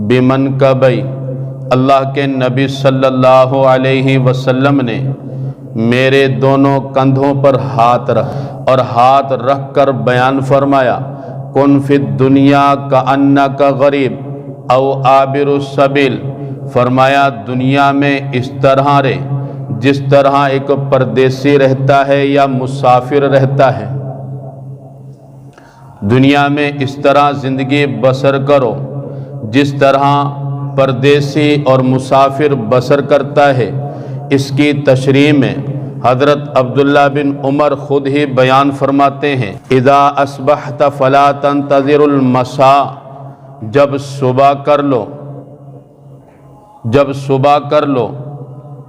بمنکبی، اللہ کے نبی صلی اللہ علیہ وسلم نے میرے دونوں کندھوں پر ہاتھ رکھ کر بیان فرمایا، کن فی الدنیا کأنک غریب او عابر السبیل، فرمایا دنیا میں اس طرح رہ جس طرح ایک پردیسی رہتا ہے یا مسافر رہتا ہے۔ دنیا میں اس طرح زندگی بسر کرو جس طرح پردیسی اور مسافر بسر کرتا ہے۔ اس کی تشریح میں حضرت عبداللہ بن عمر خود ہی بیان فرماتے ہیں، اذا اصبحت فلا تنتظر المساء، جب صبح کر لو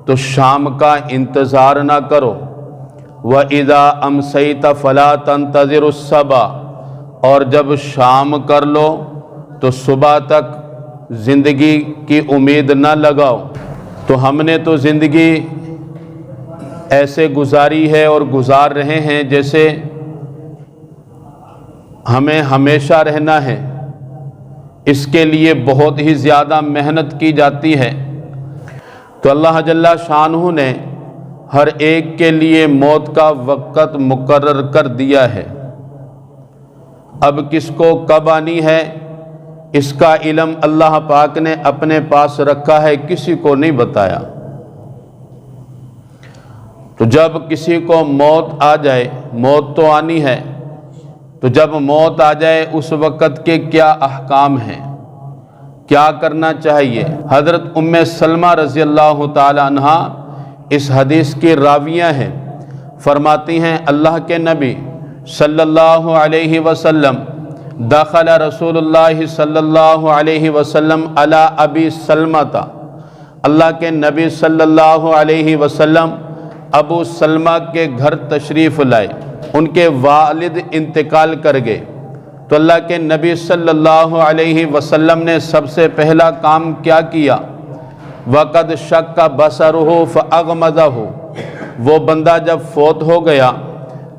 تو شام کا انتظار نہ کرو، وَإِذَا أَمْسَيْتَ فَلَا تَنْتَظِرُ الصَّبَاحَ، اور جب شام کر لو تو صبح تک زندگی کی امید نہ لگاؤ۔ تو ہم نے تو زندگی ایسے گزاری ہے اور گزار رہے ہیں جیسے ہمیں ہمیشہ رہنا ہے، اس کے لیے بہت ہی زیادہ محنت کی جاتی ہے۔ تو اللہ جل شانہ نے ہر ایک کے لیے موت کا وقت مقرر کر دیا ہے۔ اب کس کو کب آنی ہے اس کا علم اللہ پاک نے اپنے پاس رکھا ہے، کسی کو نہیں بتایا۔ تو جب کسی کو موت آ جائے، موت تو آنی ہے، تو جب موت آ جائے اس وقت کے کیا احکام ہیں، کیا کرنا چاہیے؟ حضرت ام سلمہ رضی اللہ تعالی عنہ اس حدیث کی راویہ ہیں، فرماتی ہیں اللہ کے نبی صلی اللہ علیہ وسلم دخل رسول اللہ صلی اللہ علیہ وسلم علی ابی سلمہ، اللہ کے نبی صلی اللہ علیہ وسلم ابو سلمہ کے گھر تشریف لائے، ان کے والد انتقال کر گئے۔ تو اللہ کے نبی صلی اللہ علیہ وسلم نے سب سے پہلا کام کیا کیا؟ وَقَدْ شَقَّ بَصَرُهُ فَأَغْمَضَهُ، وہ بندہ جب فوت ہو گیا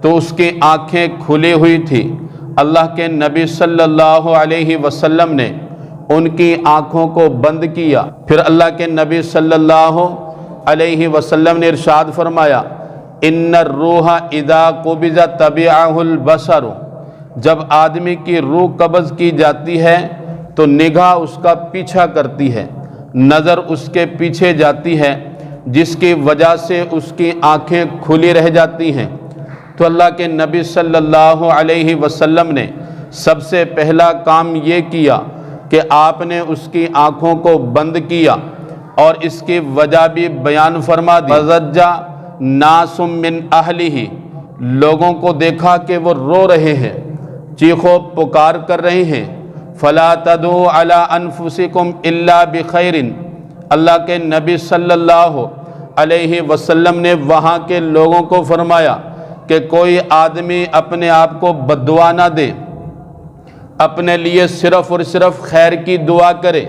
تو اس کی آنکھیں کھلی ہوئی تھی، اللہ کے نبی صلی اللہ علیہ وسلم نے ان کی آنکھوں کو بند کیا۔ پھر اللہ کے نبی صلی اللہ علیہ وسلم نے ارشاد فرمایا، ان الروح اذا قبض تبعہ البصر، جب آدمی کی روح قبض کی جاتی ہے تو نگاہ اس کا پیچھا کرتی ہے، نظر اس کے پیچھے جاتی ہے، جس کی وجہ سے اس کی آنکھیں کھلی رہ جاتی ہیں۔ تو اللہ کے نبی صلی اللہ علیہ وسلم نے سب سے پہلا کام یہ کیا کہ آپ نے اس کی آنکھوں کو بند کیا اور اس کی وجہ بھی بیان فرما دی۔ فَزَجَّ نَاسٌ مِّنْ أَهْلِهِ، لوگوں کو دیکھا کہ وہ رو رہے ہیں، چیخ و پکار کر رہے ہیں۔ فَلَا تَدْعُوا عَلَىٰ أَنفُسِكُمْ إِلَّا بِخَيْرٍ، اللہ کے نبی صلی اللہ علیہ وسلم نے وہاں کے لوگوں کو فرمایا کہ کوئی آدمی اپنے آپ کو بد دعا نہ دے، اپنے لیے صرف اور صرف خیر کی دعا کرے۔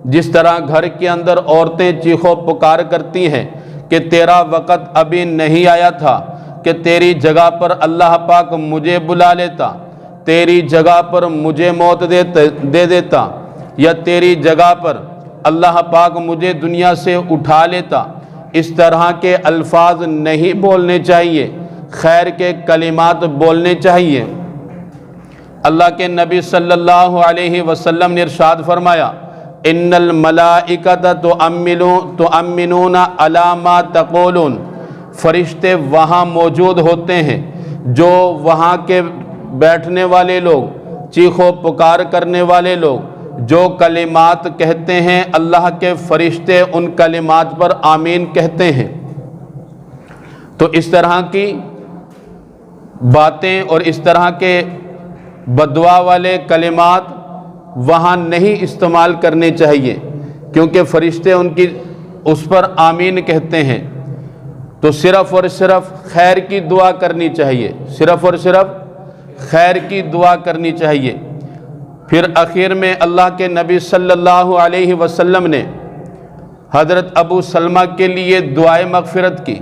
جس طرح گھر کے اندر عورتیں چیخ و پکار کرتی ہیں کہ تیرا وقت ابھی نہیں آیا تھا کہ تیری جگہ پر اللہ پاک مجھے بلا لیتا، تیری جگہ پر مجھے موت دے دیتا، یا تیری جگہ پر اللہ پاک مجھے دنیا سے اٹھا لیتا، اس طرح کے الفاظ نہیں بولنے چاہیے، خیر کے کلمات بولنے چاہیے۔ اللہ کے نبی صلی اللہ علیہ وسلم نے ارشاد فرمایا، ان الملائکۃ تؤمنون علی ما تقولون، فرشتے وہاں موجود ہوتے ہیں، جو وہاں کے بیٹھنے والے لوگ، چیخ و پکار کرنے والے لوگ جو کلمات کہتے ہیں، اللہ کے فرشتے ان کلمات پر آمین کہتے ہیں۔ تو اس طرح کی باتیں اور اس طرح کے بددعا والے کلمات وہاں نہیں استعمال کرنے چاہیے، کیونکہ فرشتے ان کی اس پر آمین کہتے ہیں۔ تو صرف اور صرف خیر کی دعا کرنی چاہیے، صرف اور صرف خیر کی دعا کرنی چاہیے۔ پھر آخر میں اللہ کے نبی صلی اللہ علیہ وسلم نے حضرت ابو سلمہ کے لیے دعائے مغفرت کی،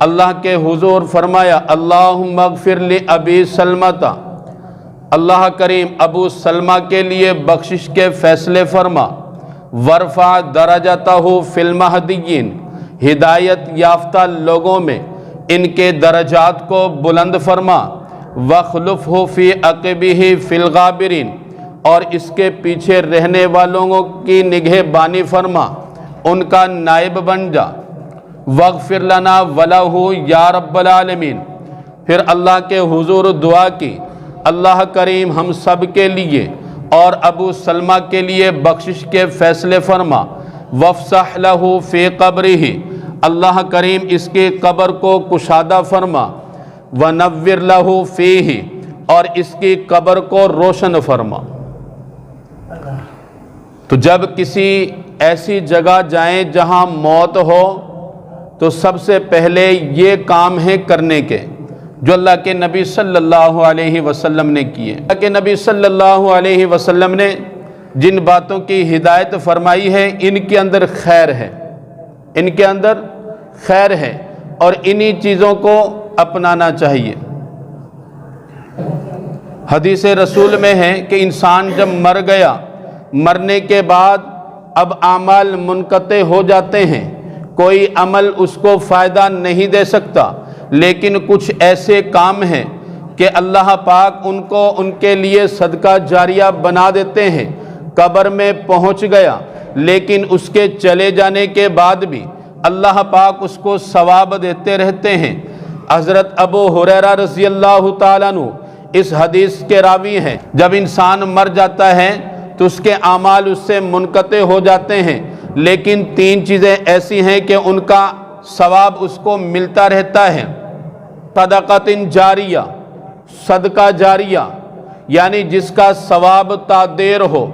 اللہ کے حضور فرمایا، اللہم اغفر لابی سلمہ، اللہ کریم ابو سلمہ کے لیے بخشش کے فیصلے فرما، ورفع درجتہ فی المہدیین، ہدایت یافتہ لوگوں میں ان کے درجات کو بلند فرما، وخلفہ فی عقبہ فی الغابرین، اور اس کے پیچھے رہنے والوں کی نگہبانی فرما، ان کا نائب بن جا، واغفر لنا ولہ یا رب العالمین۔ پھر اللہ کے حضور دعا کی، اللہ کریم ہم سب کے لیے اور ابو سلمہ کے لیے بخشش کے فیصلے فرما، وافسح لہ فی قبرہ، اللہ کریم اس کی قبر کو کشادہ فرما، ونور لہ فیہ، اور اس کی قبر کو روشن فرما۔ تو جب کسی ایسی جگہ جائیں جہاں موت ہو تو سب سے پہلے یہ کام ہے کرنے کے جو اللہ کے نبی صلی اللہ علیہ وسلم نے کیے۔ اللہ کے نبی صلی اللہ علیہ وسلم نے جن باتوں کی ہدایت فرمائی ہے ان کے اندر خیر ہے، ان کے اندر خیر ہے، اور انہی چیزوں کو اپنانا چاہیے۔ حدیث رسول میں ہے کہ انسان جب مر گیا، مرنے کے بعد اب اعمال منقطع ہو جاتے ہیں، کوئی عمل اس کو فائدہ نہیں دے سکتا، لیکن کچھ ایسے کام ہیں کہ اللہ پاک ان کو ان کے لیے صدقہ جاریہ بنا دیتے ہیں۔ قبر میں پہنچ گیا لیکن اس کے چلے جانے کے بعد بھی اللہ پاک اس کو ثواب دیتے رہتے ہیں۔ حضرت ابو ہریرہ رضی اللہ تعالیٰ عنہ اس حدیث کے راوی ہیں۔ جب انسان مر جاتا ہے تو اس کے اعمال اس سے منقطع ہو جاتے ہیں، لیکن تین چیزیں ایسی ہیں کہ ان کا ثواب اس کو ملتا رہتا ہے۔ صدقۃ جاریہ، صدقہ جاریہ، یعنی جس کا ثواب تا دیر ہو،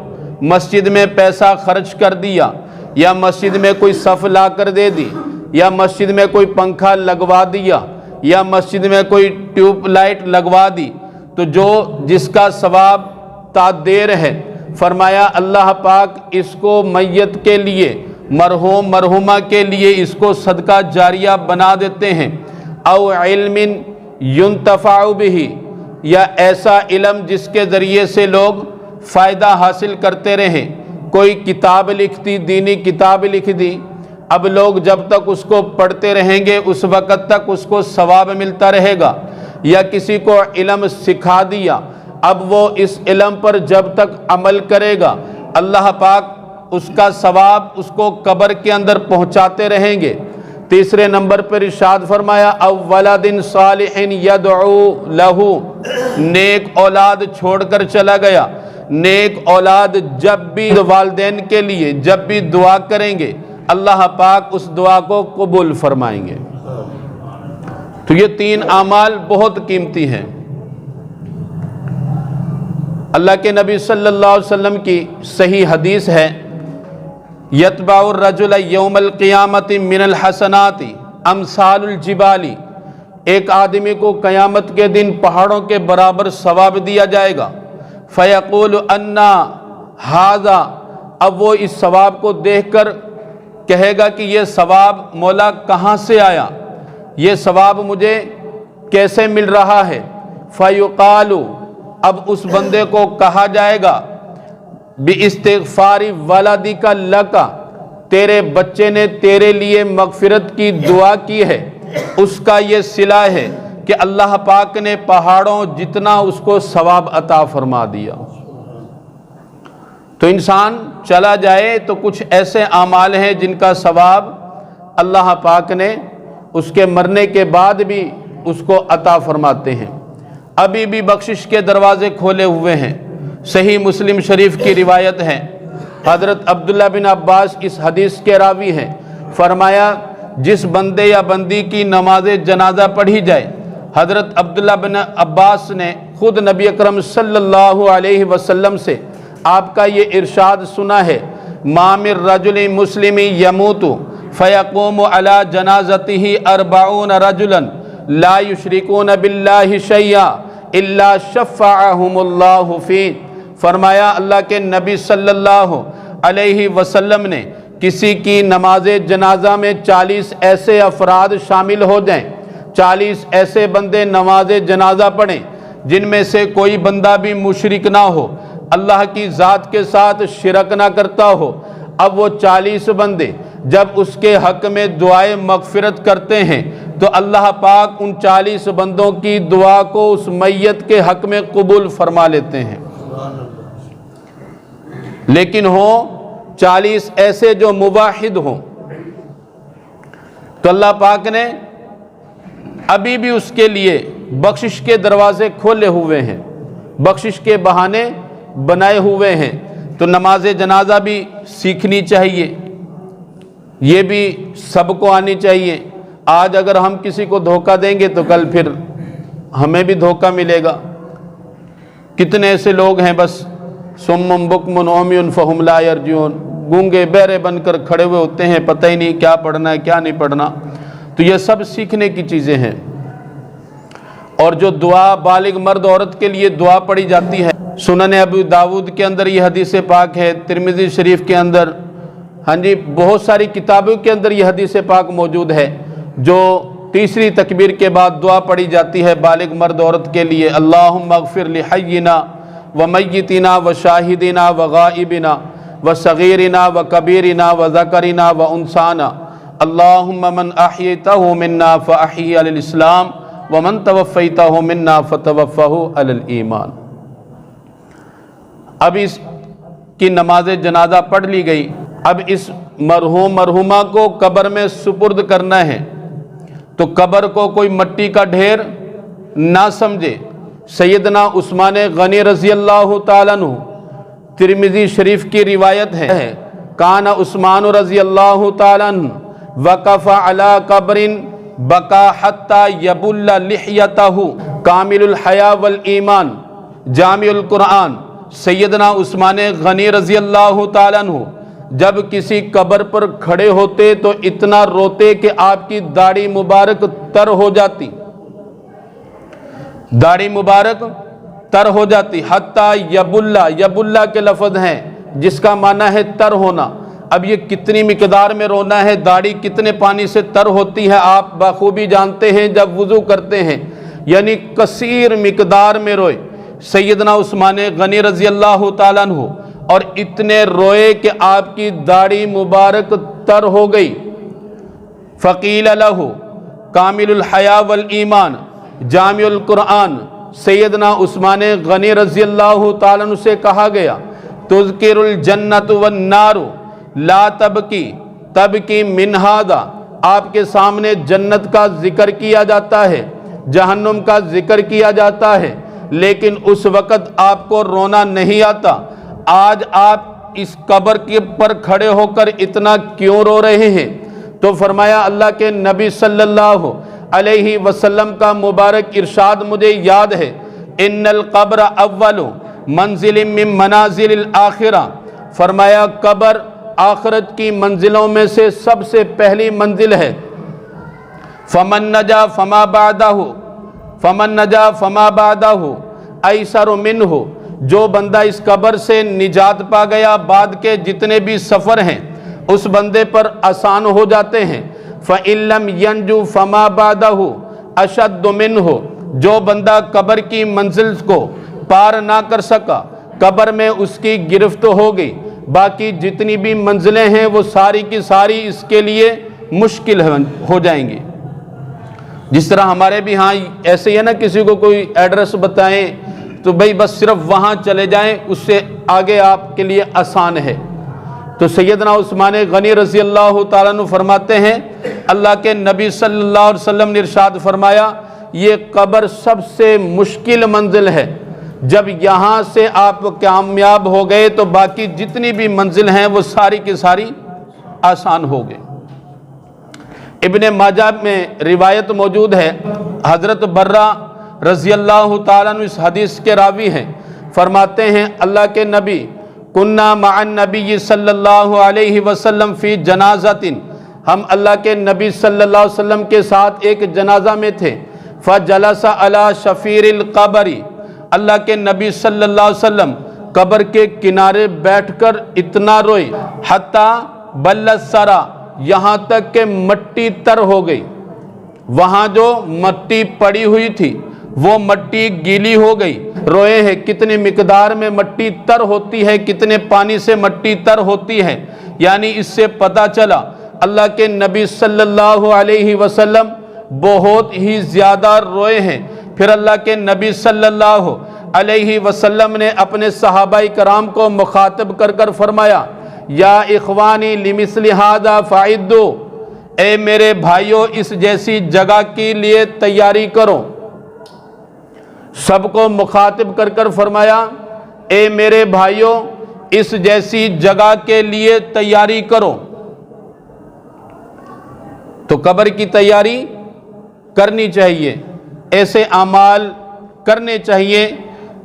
مسجد میں پیسہ خرچ کر دیا، یا مسجد میں کوئی صف لا کر دے دی، یا مسجد میں کوئی پنکھا لگوا دیا، یا مسجد میں کوئی ٹیوب لائٹ لگوا دی، تو جس کا ثواب تا دیر ہے، فرمایا اللہ پاک اس کو میت کے لیے، مرحوم مرحومہ کے لیے اس کو صدقہ جاریہ بنا دیتے ہیں۔ او علم ينتفع بہ، یا ایسا علم جس کے ذریعے سے لوگ فائدہ حاصل کرتے رہیں۔ کوئی کتاب لکھ دی، دینی کتاب لکھ دی، اب لوگ جب تک اس کو پڑھتے رہیں گے اس وقت تک اس کو ثواب ملتا رہے گا۔ یا کسی کو علم سکھا دیا، اب وہ اس علم پر جب تک عمل کرے گا اللہ پاک اس کا ثواب اس کو قبر کے اندر پہنچاتے رہیں گے۔ تیسرے نمبر پر ارشاد فرمایا، او ولد صالح یدعو لہ، نیک اولاد چھوڑ کر چلا گیا، نیک اولاد جب بھی والدین کے لیے جب بھی دعا کریں گے اللہ پاک اس دعا کو قبول فرمائیں گے۔ تو یہ تین اعمال بہت قیمتی ہیں۔ اللہ کے نبی صلی اللہ علیہ وسلم کی صحیح حدیث ہے، یتبع الرجل یوم القیامت من الحسنات امثال الجبال، ایک آدمی کو قیامت کے دن پہاڑوں کے برابر ثواب دیا جائے گا۔ فیقول انا ھذا، اب وہ اس ثواب کو دیکھ کر کہے گا کہ یہ ثواب مولا کہاں سے آیا، یہ ثواب مجھے کیسے مل رہا ہے۔ فیقال، اب اس بندے کو کہا جائے گا، باستغفار ولدک لک، تیرے بچے نے تیرے لیے مغفرت کی دعا کی ہے، اس کا یہ صلہ ہے کہ اللہ پاک نے پہاڑوں جتنا اس کو ثواب عطا فرما دیا۔ تو انسان چلا جائے تو کچھ ایسے اعمال ہیں جن کا ثواب اللہ پاک نے اس کے مرنے کے بعد بھی اس کو عطا فرماتے ہیں۔ ابھی بھی بخشش کے دروازے کھولے ہوئے ہیں۔ صحیح مسلم شریف کی روایت ہے، حضرت عبداللہ بن عباس اس حدیث کے راوی ہیں، فرمایا جس بندے یا بندی کی نماز جنازہ پڑھی جائے، حضرت عبداللہ بن عباس نے خود نبی اکرم صلی اللہ علیہ وسلم سے آپ کا یہ ارشاد سنا ہے، ما من رجل مسلم یموت فیقوم علی جنازتہ 40 رجلا لا یشرکون باللہ شیئا الا شفعہم اللہ فیہ۔ فرمایا اللہ کے نبی صلی اللہ علیہ وسلم نے کسی کی نماز جنازہ میں 40 ایسے افراد شامل ہو جائیں، 40 ایسے بندے نماز جنازہ پڑھیں جن میں سے کوئی بندہ بھی مشرک نہ ہو، اللہ کی ذات کے ساتھ شرک نہ کرتا ہو۔ اب وہ 40 بندے جب اس کے حق میں دعائے مغفرت کرتے ہیں تو اللہ پاک ان 40 بندوں کی دعا کو اس میت کے حق میں قبول فرما لیتے ہیں۔ لیکن ہوں 40 ایسے جو موحد ہوں تو اللہ پاک نے ابھی بھی اس کے لیے بخشش کے دروازے کھولے ہوئے ہیں، بخشش کے بہانے بنائے ہوئے ہیں۔ تو نماز جنازہ بھی سیکھنی چاہیے، یہ بھی سب کو آنی چاہیے۔ آج اگر ہم کسی کو دھوکہ دیں گے تو کل پھر ہمیں بھی دھوکہ ملے گا۔ کتنے ایسے لوگ ہیں بس صم بکم عمی فہم لا یرجعون، گونگے بہرے بن کر کھڑے ہوئے ہوتے ہیں، پتہ ہی نہیں کیا پڑھنا ہے کیا نہیں پڑھنا۔ تو یہ سب سیکھنے کی چیزیں ہیں۔ اور جو دعا بالغ مرد عورت کے لیے دعا پڑھی جاتی ہے، سنن ابو داود کے اندر یہ حدیث پاک ہے، ترمذی شریف کے اندر، بہت ساری کتابوں کے اندر یہ حدیث پاک موجود ہے، جو تیسری تکبیر کے بعد دعا پڑھی جاتی ہے بالغ مرد عورت کے لیے۔ اللہم اغفر لحینا ومیتنا وشاہدنا وغائبنا وصغیرنا وکبیرنا وذکرنا وانثانا، اللہم من احییتہ منا فاحیی علی الاسلام ومن توفیتہ منا فتوفہ علی الایمان۔ اب اس کی نماز جنازہ پڑھ لی گئی، اب اس مرحوم مرحومہ کو قبر میں سپرد کرنا ہے، تو قبر کو کوئی مٹی کا ڈھیر نہ سمجھے۔ سیدنا عثمان غنی رضی اللہ تعالیٰ عنہ، ترمذی شریف کی روایت ہے، کان عثمان رضی اللہ تعالیٰ عنہ وقف علی قبر بکا حتی یبل لحیتہ کامل الحیا والایمان، جامع القرآن۔ سیدنا عثمان غنی رضی اللہ تعالیٰ عنہ جب کسی قبر پر کھڑے ہوتے تو اتنا روتے کہ آپ کی داڑھی مبارک تر ہو جاتی، داڑھی مبارک تر ہو جاتی۔ حتی یبلہ، یبلہ کے لفظ ہیں جس کا معنی ہے تر ہونا۔ اب یہ کتنی مقدار میں رونا ہے، داڑھی کتنے پانی سے تر ہوتی ہے آپ بخوبی جانتے ہیں جب وضو کرتے ہیں، یعنی کثیر مقدار میں روئے سیدنا عثمان غنی رضی اللہ تعالیٰ عنہ، اور اتنے روئے کہ آپ کی داڑھی مبارک تر ہو گئی۔ فقیل لہ کامل الحیا والایمان، جامع القرآن، سیدنا عثمان غنی رضی اللہ تعالیٰ عنہ سے کہا گیا، تذکر الجنت والنار لا تبکی تبکی من ھذا، آپ کے سامنے جنت کا ذکر کیا جاتا ہے، جہنم کا ذکر کیا جاتا ہے، لیکن اس وقت آپ کو رونا نہیں آتا۔ آج آپ اس قبر کے پر کھڑے ہو کر اتنا کیوں رو رہے ہیں؟ تو فرمایا اللہ کے نبی صلی اللہ علیہ وسلم کا مبارک ارشاد مجھے یاد ہے، ان القبر اول منزل من منازل الآخرہ، فرمایا قبر آخرت کی منزلوں میں سے سب سے پہلی منزل ہے۔ فمن نجا فما بعدہ، فمن نجا فما بعدہ ایسر منہ، جو بندہ اس قبر سے نجات پا گیا بعد کے جتنے بھی سفر ہیں اس بندے پر آسان ہو جاتے ہیں۔ فَإِن لَّمْ يَنْجُ فَمَا بَعْدَهُ أَشَدُّ مِنْهُ، جو بندہ قبر کی منزل کو پار نہ کر سکا، قبر میں اس کی گرفت ہو گئی، باقی جتنی بھی منزلیں ہیں وہ ساری کی ساری اس کے لیے مشکل ہو جائیں گی۔ جس طرح ہمارے بھی ہاں ایسے ہی ہے نا، کسی کو کوئی ایڈریس بتائیں تو بھئی بس صرف وہاں چلے جائیں، اس سے آگے آپ کے لیے آسان ہے۔ تو سیدنا عثمان غنی رضی اللہ تعالیٰ عنہ فرماتے ہیں، اللہ کے نبی صلی اللہ علیہ وسلم نے ارشاد فرمایا، یہ قبر سب سے مشکل منزل ہے، جب یہاں سے آپ کامیاب ہو گئے تو باقی جتنی بھی منزل ہیں وہ ساری کی ساری آسان ہو گئے۔ ابن ماجہ میں روایت موجود ہے، حضرت برہ رضی اللہ تعالیٰ عنہ اس حدیث کے راوی ہیں، فرماتے ہیں اللہ کے نبی کننا مع النبی صلی اللہ علیہ وسلم فی جنازۃ، ہم اللہ کے نبی صلی اللہ علیہ وسلم کے ساتھ ایک جنازہ میں تھے، فجلس علی شفیر القبر، اللہ کے نبی صلی اللہ علیہ وسلم قبر کے کنارے بیٹھ کر اتنا روئے، حتی بل الثری، یہاں تک کہ مٹی تر ہو گئی، وہاں جو مٹی پڑی ہوئی تھی وہ مٹی گیلی ہو گئی. روئے ہیں کتنے مقدار میں مٹی تر ہوتی ہے, کتنے پانی سے مٹی تر ہوتی ہے. یعنی اس سے پتہ چلا اللہ کے نبی صلی اللہ علیہ وسلم بہت ہی زیادہ روئے ہیں. پھر اللہ کے نبی صلی اللہ علیہ وسلم نے اپنے صحابہ کرام کو مخاطب کر کر فرمایا, یا اخوانی لمثل ھذا فاعدوا, اے میرے بھائیوں اس جیسی جگہ کے لیے تیاری کرو. سب کو مخاطب کر کر فرمایا, اے میرے بھائیوں اس جیسی جگہ کے لیے تیاری کرو. تو قبر کی تیاری کرنی چاہیے, ایسے اعمال کرنے چاہیے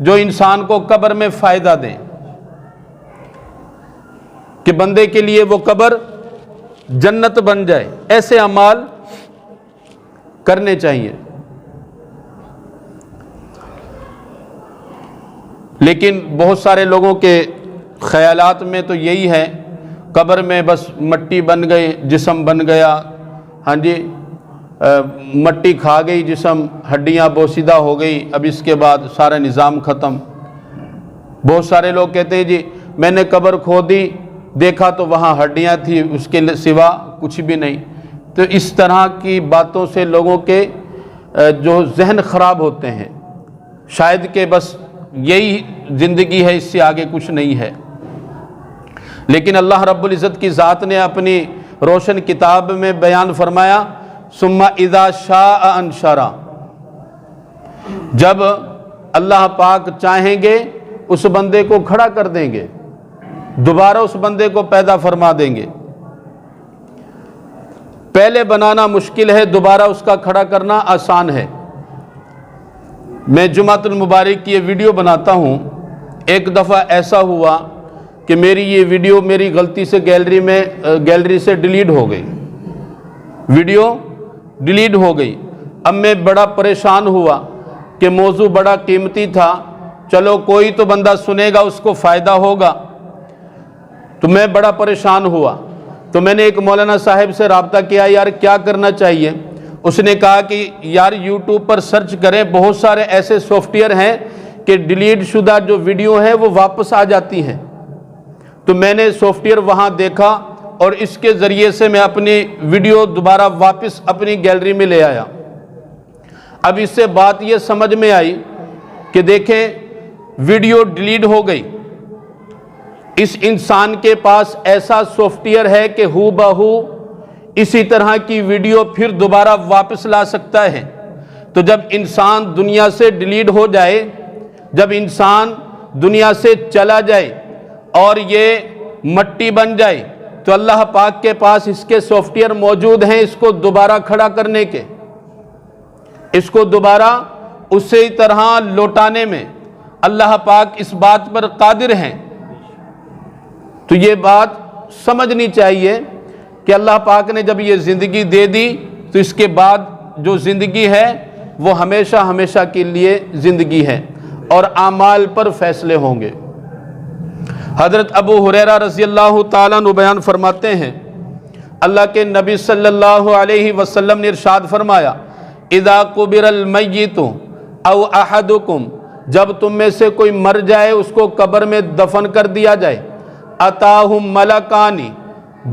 جو انسان کو قبر میں فائدہ دیں, کہ بندے کے لیے وہ قبر جنت بن جائے. ایسے اعمال کرنے چاہیے. لیکن بہت سارے لوگوں کے خیالات میں تو یہی ہے, قبر میں بس مٹی بن گئی, جسم بن گیا, ہاں جی مٹی کھا گئی جسم, ہڈیاں بوسیدہ ہو گئی, اب اس کے بعد سارا نظام ختم. بہت سارے لوگ کہتے ہیں جی میں نے قبر کھودی, دیکھا تو وہاں ہڈیاں تھی, اس کے سوا کچھ بھی نہیں. تو اس طرح کی باتوں سے لوگوں کے جو ذہن خراب ہوتے ہیں. شاید کہ بس یہی زندگی ہے, اس سے آگے کچھ نہیں ہے. لیکن اللہ رب العزت کی ذات نے اپنی روشن کتاب میں بیان فرمایا, ثم اذا شاء انشرا, جب اللہ پاک چاہیں گے اس بندے کو کھڑا کر دیں گے, دوبارہ اس بندے کو پیدا فرما دیں گے. پہلے بنانا مشکل ہے, دوبارہ اس کا کھڑا کرنا آسان ہے. میں جمعۃ المبارک کی یہ ویڈیو بناتا ہوں. ایک دفعہ ایسا ہوا کہ میری یہ ویڈیو میری غلطی سے گیلری سے ڈیلیٹ ہو گئی, ویڈیو ڈیلیٹ ہو گئی. اب میں بڑا پریشان ہوا کہ موضوع بڑا قیمتی تھا, چلو کوئی تو بندہ سنے گا, اس کو فائدہ ہوگا. تو میں بڑا پریشان ہوا. تو میں نے ایک مولانا صاحب سے رابطہ کیا, یار کیا کرنا چاہیے. اس نے کہا کہ یار یوٹیوب پر سرچ کریں, بہت سارے ایسے سافٹ ویئر ہیں کہ ڈیلیٹ شدہ جو ویڈیو ہیں وہ واپس آ جاتی ہیں. تو میں نے سافٹ ویئر وہاں دیکھا اور اس کے ذریعے سے میں اپنی ویڈیو دوبارہ واپس اپنی گیلری میں لے آیا. اب اس سے بات یہ سمجھ میں آئی کہ دیکھیں ویڈیو ڈیلیٹ ہو گئی, اس انسان کے پاس ایسا سافٹ ویئر ہے کہ ہو بہو اسی طرح کی ویڈیو پھر دوبارہ واپس لا سکتا ہے. تو جب انسان دنیا سے ڈیلیٹ ہو جائے, جب انسان دنیا سے چلا جائے اور یہ مٹی بن جائے, تو اللہ پاک کے پاس اس کے سافٹ ویئر موجود ہیں اس کو دوبارہ کھڑا کرنے کے, اس کو دوبارہ اسی طرح لوٹانے میں. اللہ پاک اس بات پر قادر ہیں. تو یہ بات سمجھنی چاہیے کہ اللہ پاک نے جب یہ زندگی دے دی تو اس کے بعد جو زندگی ہے وہ ہمیشہ ہمیشہ کے لیے زندگی ہے, اور اعمال پر فیصلے ہوں گے. حضرت ابو ہریرہ رضی اللہ تعالیٰ عنہ بیان فرماتے ہیں, اللہ کے نبی صلی اللہ علیہ وسلم نے ارشاد فرمایا, اذا قبر المیت او احدکم, جب تم میں سے کوئی مر جائے اس کو قبر میں دفن کر دیا جائے, اتاہم ملکانی,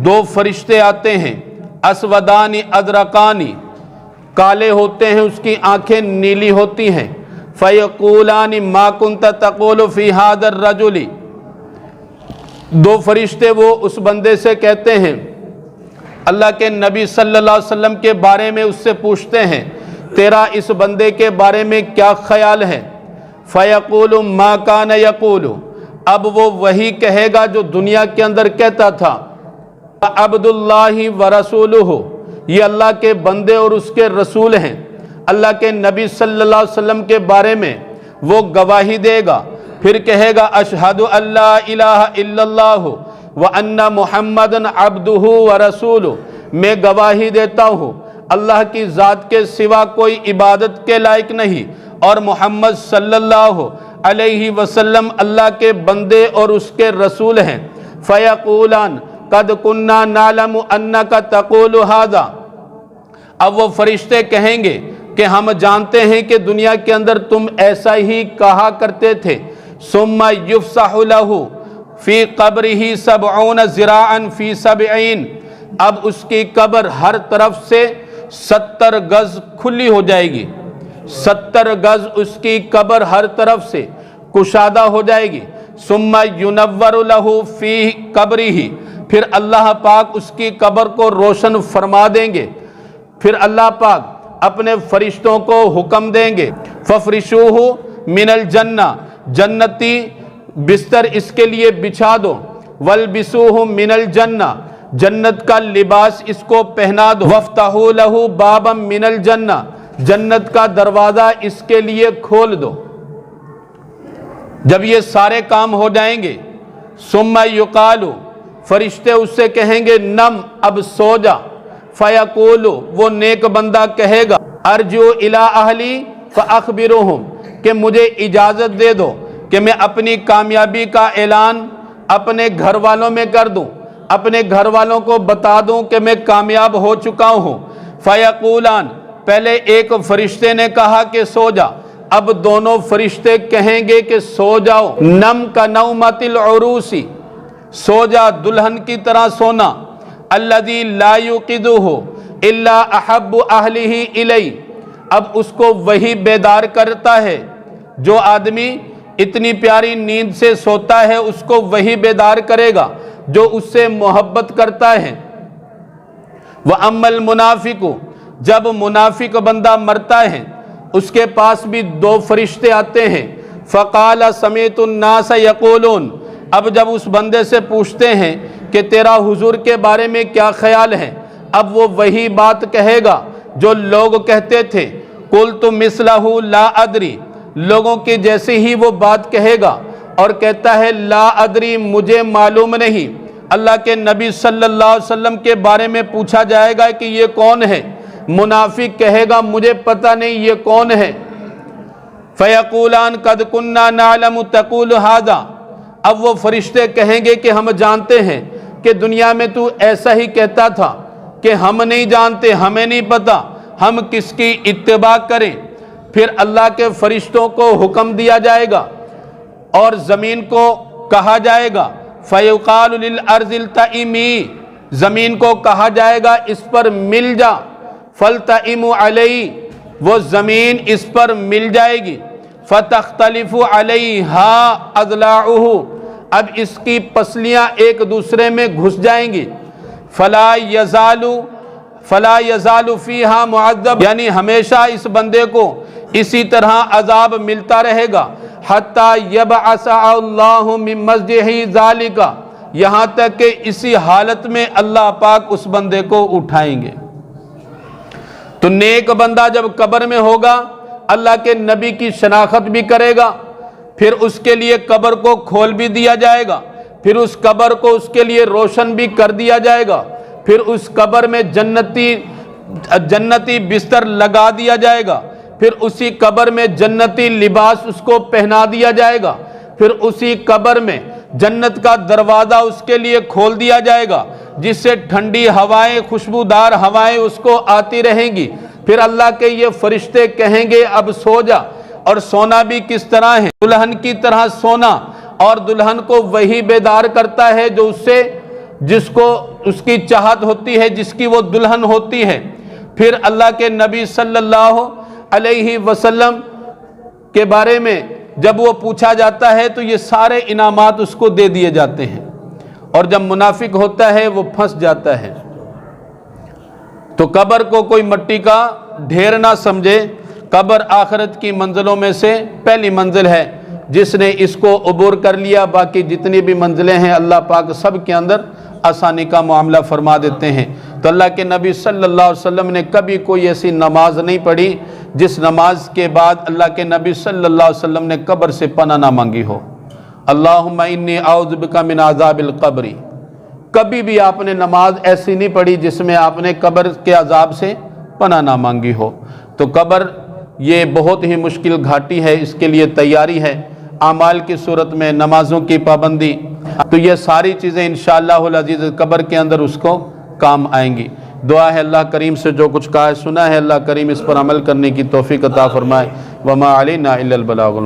دو فرشتے آتے ہیں, اسودانی ادرکانی, کالے ہوتے ہیں, اس کی آنکھیں نیلی ہوتی ہیں, فیقولان ما کنت تقول فی ھذا الرجل, دو فرشتے وہ اس بندے سے کہتے ہیں, اللہ کے نبی صلی اللہ علیہ وسلم کے بارے میں اس سے پوچھتے ہیں تیرا اس بندے کے بارے میں کیا خیال ہے. فیقول ما کان یقول, اب وہ وہی کہے گا جو دنیا کے اندر کہتا تھا, عبد اللہ ورسولہ, یہ اللہ کے بندے اور اس کے رسول ہیں. اللہ کے نبی صلی اللہ علیہ وسلم کے بارے میں وہ گواہی دے گا, پھر کہے گا اشہد ان لا الہ الا اللہ وان محمدًا عبدہ ورسولہ, میں گواہی دیتا ہوں اللہ کی ذات کے سوا کوئی عبادت کے لائق نہیں, اور محمد صلی اللہ علیہ وسلم اللہ کے بندے اور اس کے رسول ہیں. فیقولان قد کنا نعلم انک تقول ھذا, اب وہ فرشتے کہیں گے کہ ہم جانتے ہیں کہ دنیا کے اندر تم ایسا ہی کہا کرتے تھے ثم یفسح لہ فی قبرہ 70 ذراعا فی 70، اب اس کی قبر ہر طرف سے 70 گز کھلی ہو جائے گی، 70 گز اس کی قبر ہر طرف سے کشادہ ہو جائے گی، ثم ینور لہ فی قبرہ، پھر اللہ پاک اس کی قبر کو روشن فرما دیں گے، پھر اللہ پاک اپنے فرشتوں کو حکم دیں گے ففرشوہ من الجنہ، جنتی بستر اس کے لیے بچھا دو، والبسوہ من الجنہ، جنت کا لباس اس کو پہنا دو، وفتحوا لہ بابا من الجنہ، جنت کا دروازہ اس کے لیے کھول دو۔ جب یہ سارے کام ہو جائیں گے ثم یقال، فرشتے اس سے کہیں گے نم، اب سو جا، فیقول، وہ نیک بندہ کہے گا ارجو الی اہلی فاخبرہم، کہ مجھے اجازت دے دو کہ میں اپنی کامیابی کا اعلان اپنے گھر والوں میں کر دوں، اپنے گھر والوں کو بتا دوں کہ میں کامیاب ہو چکا ہوں۔ فیقولان، پہلے ایک فرشتے نے کہا کہ سو جا، اب دونوں فرشتے کہیں گے کہ سو جاؤ، نم کا نومت العروسی، سو جا دلہن کی طرح سونا، الذی لا یوقظہ الا احب اہلہ الی، اب اس کو وہی بیدار کرتا ہے، جو آدمی اتنی پیاری نیند سے سوتا ہے اس کو وہی بیدار کرے گا جو اس سے محبت کرتا ہے۔ وَأَمَّا الْمُنَافِقُ، جب منافق بندہ مرتا ہے اس کے پاس بھی دو فرشتے آتے ہیں، فَقَالَ سَمِعْتُ النَّاسَ يَقُولُونَ، اب جب اس بندے سے پوچھتے ہیں کہ تیرا حضور کے بارے میں کیا خیال ہے، اب وہ وہی بات کہے گا جو لوگ کہتے تھے، قُلْتُ مِثْلَهُ لَا أَدْرِي، لوگوں کی جیسے ہی وہ بات کہے گا اور کہتا ہے لا ادری، مجھے معلوم نہیں۔ اللہ کے نبی صلی اللہ علیہ وسلم کے بارے میں پوچھا جائے گا کہ یہ کون ہے، منافق کہے گا مجھے پتہ نہیں یہ کون ہے۔ فَيَقُولَانَ قَدْ كُنَّا نَعْلَمُ تَقُولُ هَذَا، اب وہ فرشتے کہیں گے کہ ہم جانتے ہیں کہ دنیا میں تو ایسا ہی کہتا تھا کہ ہم نہیں جانتے، ہمیں نہیں پتہ، ہم کس کی اتباع کریں۔ پھر اللہ کے فرشتوں کو حکم دیا جائے گا اور زمین کو کہا جائے گا فَيُقَالُ لِلْأَرْضِ الْتَئِمِي، زمین کو کہا جائے گا اس پر مل جا، فَالْتَئِمُ عَلَيْهِ، وہ زمین اس پر مل جائے گی، فَتَخْتَلِفُ عَلَيْهَا أَضْلَاعُهُ، اب اس کی پسلیاں ایک دوسرے میں گھس جائیں گی، فَلَا يَزَالُ فِيهَا مُعَذَّبٌ، یعنی ہمیشہ اس بندے کو اسی طرح عذاب ملتا رہے گا، حَتَّى يَبْعَثَ اللَّهُ مِن مَسْجِدِهِ ذَلِكَ، یہاں تک کہ اسی حالت میں اللہ پاک اس بندے کو اٹھائیں گے۔ تو نیک بندہ جب قبر میں ہوگا اللہ کے نبی کی شناخت بھی کرے گا، پھر اس کے لیے قبر کو کھول بھی دیا جائے گا، پھر اس قبر کو اس کے لیے روشن بھی کر دیا جائے گا، پھر اس قبر میں جنتی بستر لگا دیا جائے گا، پھر اسی قبر میں جنتی لباس اس کو پہنا دیا جائے گا، پھر اسی قبر میں جنت کا دروازہ اس کے لیے کھول دیا جائے گا جس سے ٹھنڈی ہوائیں، خوشبودار ہوائیں اس کو آتی رہیں گی۔ پھر اللہ کے یہ فرشتے کہیں گے اب سو جا، اور سونا بھی کس طرح ہے، دلہن کی طرح سونا، اور دلہن کو وہی بیدار کرتا ہے جو جس کو اس کی چاہت ہوتی ہے، جس کی وہ دلہن ہوتی ہے۔ پھر اللہ کے نبی صلی اللہ علیہ وسلم کے بارے میں جب وہ پوچھا جاتا ہے تو یہ سارے انعامات اس کو دے دیے جاتے ہیں، اور جب منافق ہوتا ہے وہ پھنس جاتا ہے۔ تو قبر کو کوئی مٹی کا ڈھیر نہ سمجھے، قبر آخرت کی منزلوں میں سے پہلی منزل ہے، جس نے اس کو عبور کر لیا باقی جتنی بھی منزلیں ہیں اللہ پاک سب کے اندر آسانی کا معاملہ فرما دیتے ہیں۔ تو اللہ کے نبی صلی اللہ علیہ وسلم نے کبھی کوئی ایسی نماز نہیں پڑھی جس نماز کے بعد اللہ کے نبی صلی اللہ علیہ وسلم نے قبر سے پناہ نہ مانگی ہو۔ اللہم انی اعوذ بک من عذاب القبر، کبھی بھی آپ نے نماز ایسی نہیں پڑھی جس میں آپ نے قبر کے عذاب سے پناہ نہ مانگی ہو۔ تو قبر یہ بہت ہی مشکل گھاٹی ہے، اس کے لیے تیاری ہے، اعمال کی صورت میں نمازوں کی پابندی، تو یہ ساری چیزیں انشاءاللہ العزیز قبر کے اندر اس کو کام آئیں گی۔ دعا ہے اللہ کریم سے جو کچھ کہا ہے سنا ہے اللہ کریم اس پر عمل کرنے کی توفیق عطا فرمائے۔ وما علینا الا البلاغ۔